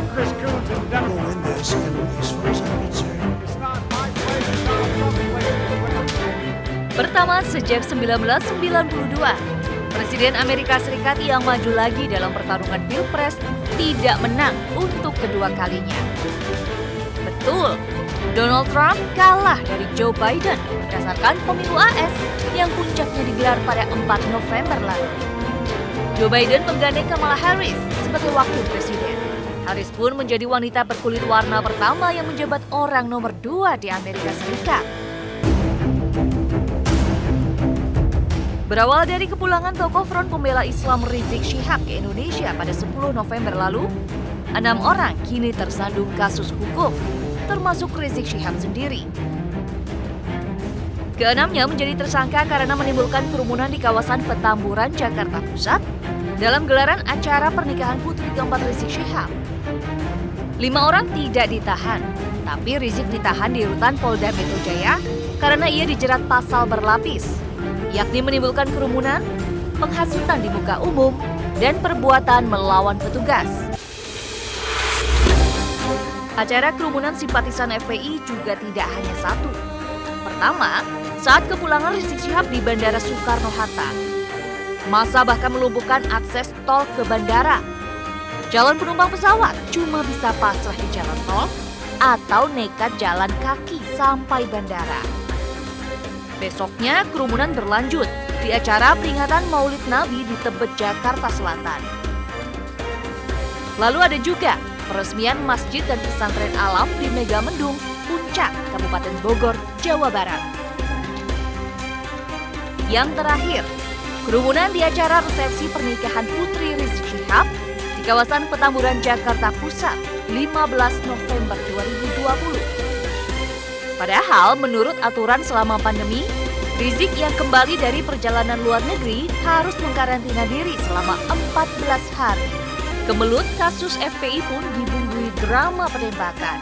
by Chris Coons and the We'll win this, and as far as I'm concerned, It's not my place, it's Donald Trump's place to win. Pertama sejak 1992, Presiden Amerika Serikat yang maju lagi dalam pertarungan Pilpres tidak menang untuk kedua kalinya. Betul, Donald Trump kalah dari Joe Biden berdasarkan pemilu AS yang puncaknya digelar pada 4 November lalu. Joe Biden menggandeng Kamala Harris sebagai wakil presiden. Harris pun menjadi wanita berkulit warna pertama yang menjabat orang nomor 2 di Amerika Serikat. Berawal dari kepulangan tokoh Front Pembela Islam Rizik Syihab ke Indonesia pada 10 November lalu, 6 orang kini tersandung kasus hukum, termasuk Rizik Syihab sendiri. Keenamnya menjadi tersangka karena menimbulkan kerumunan di kawasan Petamburan, Jakarta Pusat dalam gelaran acara pernikahan putri keempat Rizik Syihab. 5 orang tidak ditahan, tapi Rizik ditahan di rutan Polda Metro Jaya karena ia dijerat pasal berlapis, yakni menimbulkan kerumunan, penghasutan di muka umum, dan perbuatan melawan petugas. Acara kerumunan simpatisan FPI juga tidak hanya satu. Pertama, saat kepulangan Rizik Syihab di Bandara Soekarno-Hatta, massa bahkan melumpuhkan akses tol ke bandara. Calon penumpang pesawat cuma bisa pasrah di jalan tol atau nekat jalan kaki sampai bandara. Besoknya kerumunan berlanjut di acara peringatan Maulid Nabi di Tebet, Jakarta Selatan. Lalu ada juga peresmian masjid dan pesantren alam di Megamendung, Puncak, Kabupaten Bogor, Jawa Barat. Yang terakhir, kerumunan di acara resepsi pernikahan Putri Rizik Syihab di kawasan Petamburan, Jakarta Pusat, 15 November 2020. Padahal menurut aturan selama pandemi, Rizik yang kembali dari perjalanan luar negeri harus mengkarantina diri selama 14 hari. Kemelut kasus FPI pun dibumbui drama penembakan.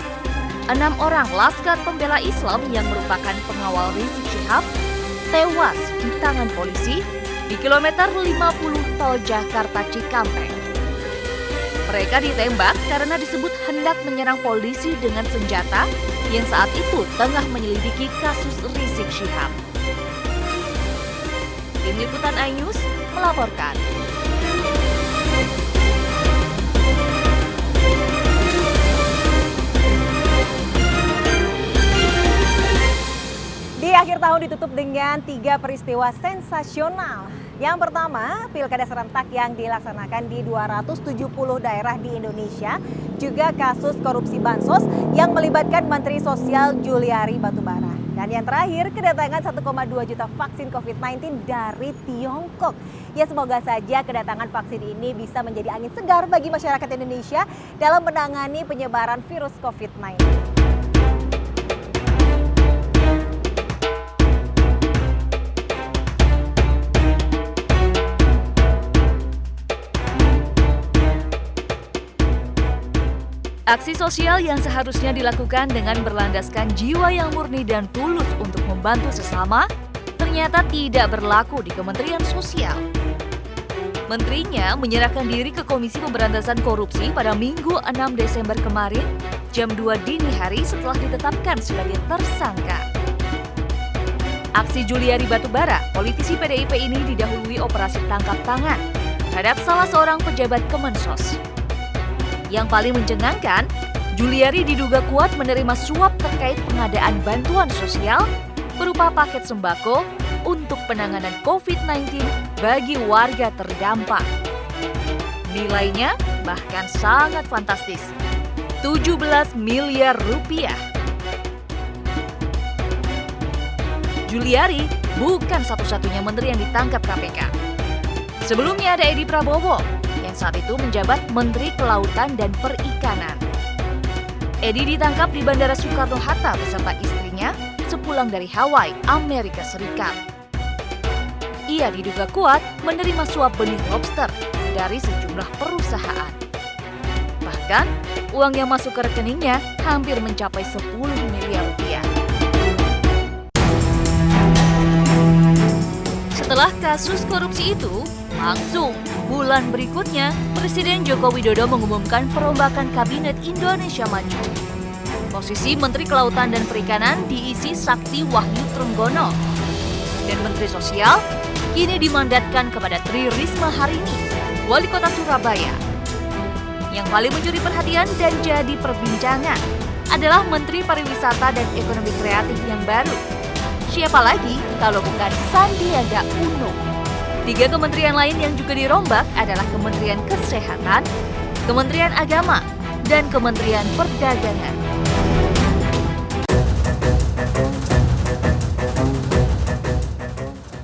6 orang Laskar Pembela Islam yang merupakan pengawal Rizik Syihab tewas di tangan polisi di kilometer 50 tol Jakarta Cikampek. Mereka ditembak karena disebut hendak menyerang polisi dengan senjata yang saat itu tengah menyelidiki kasus Rizik Syihab. Tim Liputan iNews melaporkan. Di akhir tahun ditutup dengan 3 peristiwa sensasional. Yang pertama, pilkada serentak yang dilaksanakan di 270 daerah di Indonesia. Juga kasus korupsi bansos yang melibatkan Menteri Sosial Juliari Batubara. Dan yang terakhir, kedatangan 1,2 juta vaksin COVID-19 dari Tiongkok. Ya, semoga saja kedatangan vaksin ini bisa menjadi angin segar bagi masyarakat Indonesia dalam menangani penyebaran virus COVID-19. Aksi sosial yang seharusnya dilakukan dengan berlandaskan jiwa yang murni dan tulus untuk membantu sesama, ternyata tidak berlaku di Kementerian Sosial. Menterinya menyerahkan diri ke Komisi Pemberantasan Korupsi pada Minggu 6 Desember kemarin, jam 2 dini hari setelah ditetapkan sebagai tersangka. Aksi Juliari Batubara, politisi PDIP ini didahului operasi tangkap tangan terhadap salah seorang pejabat Kemensos. Yang paling mencengangkan, Juliari diduga kuat menerima suap terkait pengadaan bantuan sosial berupa paket sembako untuk penanganan COVID-19 bagi warga terdampak. Nilainya bahkan sangat fantastis, 17 miliar rupiah. Juliari bukan satu-satunya menteri yang ditangkap KPK. Sebelumnya ada Edi Prabowo, yang saat itu menjabat Menteri Kelautan dan Perikanan. Edi ditangkap di Bandara Soekarno-Hatta beserta istrinya sepulang dari Hawaii, Amerika Serikat. Ia diduga kuat menerima suap benih lobster dari sejumlah perusahaan. Bahkan, uang yang masuk ke rekeningnya hampir mencapai 10 miliar rupiah. Setelah kasus korupsi itu, Langsung, bulan berikutnya, Presiden Joko Widodo mengumumkan perombakan Kabinet Indonesia Maju. Posisi Menteri Kelautan dan Perikanan diisi Sakti Wahyu Trenggono. Dan Menteri Sosial kini dimandatkan kepada Tri Risma Harini, Wali Kota Surabaya. Yang paling mencuri perhatian dan jadi perbincangan adalah Menteri Pariwisata dan Ekonomi Kreatif yang baru. Siapa lagi kalau bukan Sandiaga Uno. 3 kementerian lain yang juga dirombak adalah Kementerian Kesehatan, Kementerian Agama, dan Kementerian Perdagangan.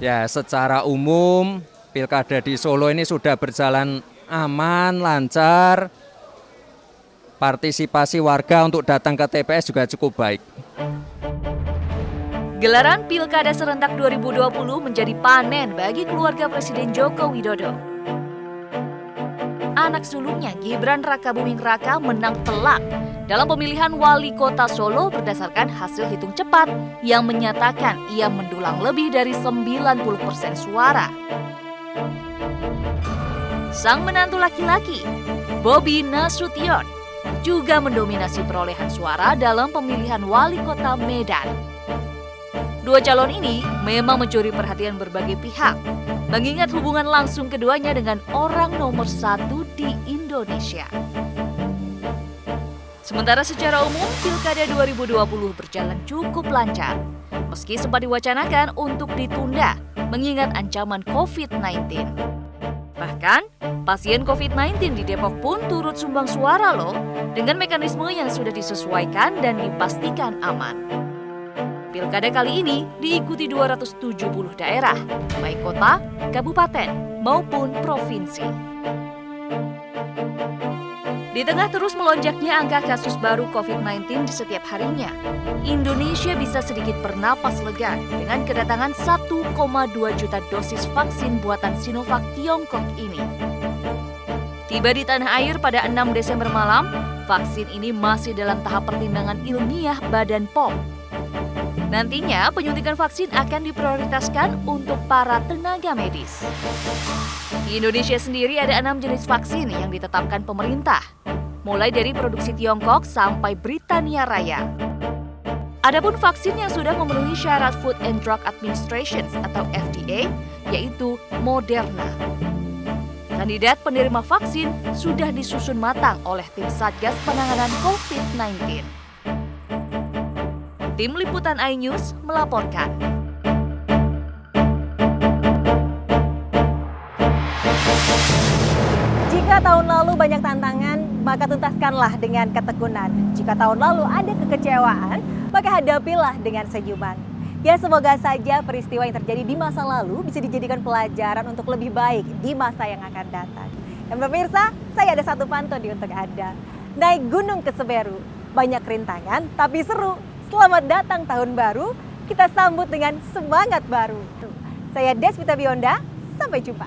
Ya, secara umum pilkada di Solo ini sudah berjalan aman, lancar. Partisipasi warga untuk datang ke TPS juga cukup baik. Gelaran Pilkada Serentak 2020 menjadi panen bagi keluarga Presiden Joko Widodo. Anak sulungnya Gibran Rakabuming Raka menang telak dalam pemilihan wali kota Solo berdasarkan hasil hitung cepat yang menyatakan ia mendulang lebih dari 90% suara. Sang menantu laki-laki, Bobi Nasution, juga mendominasi perolehan suara dalam pemilihan wali kota Medan. 2 calon ini memang mencuri perhatian berbagai pihak, mengingat hubungan langsung keduanya dengan orang nomor 1 di Indonesia. Sementara secara umum, Pilkada 2020 berjalan cukup lancar, meski sempat diwacanakan untuk ditunda, mengingat ancaman COVID-19. Bahkan, pasien COVID-19 di Depok pun turut sumbang suara loh, dengan mekanisme yang sudah disesuaikan dan dipastikan aman. Pilkada kali ini diikuti 270 daerah, baik kota, kabupaten, maupun provinsi. Di tengah terus melonjaknya angka kasus baru COVID-19 di setiap harinya, Indonesia bisa sedikit bernapas lega dengan kedatangan 1,2 juta dosis vaksin buatan Sinovac Tiongkok ini. Tiba di tanah air pada 6 Desember malam, vaksin ini masih dalam tahap pertimbangan ilmiah Badan POM. Nantinya penyuntikan vaksin akan diprioritaskan untuk para tenaga medis. Di Indonesia sendiri ada 6 jenis vaksin yang ditetapkan pemerintah, mulai dari produksi Tiongkok sampai Britania Raya. Adapun vaksin yang sudah memenuhi syarat Food and Drug Administration atau FDA, yaitu Moderna. Kandidat penerima vaksin sudah disusun matang oleh tim Satgas Penanganan COVID-19. Tim Liputan iNews melaporkan. Jika tahun lalu banyak tantangan, maka tuntaskanlah dengan ketekunan. Jika tahun lalu ada kekecewaan, maka hadapilah dengan senyuman. Ya, semoga saja peristiwa yang terjadi di masa lalu bisa dijadikan pelajaran untuk lebih baik di masa yang akan datang. Dan pemirsa, saya ada satu pantun untuk Anda. Naik gunung ke Semeru, banyak rintangan tapi seru. Selamat datang tahun baru, kita sambut dengan semangat baru. Saya Deswita Bionda, sampai jumpa.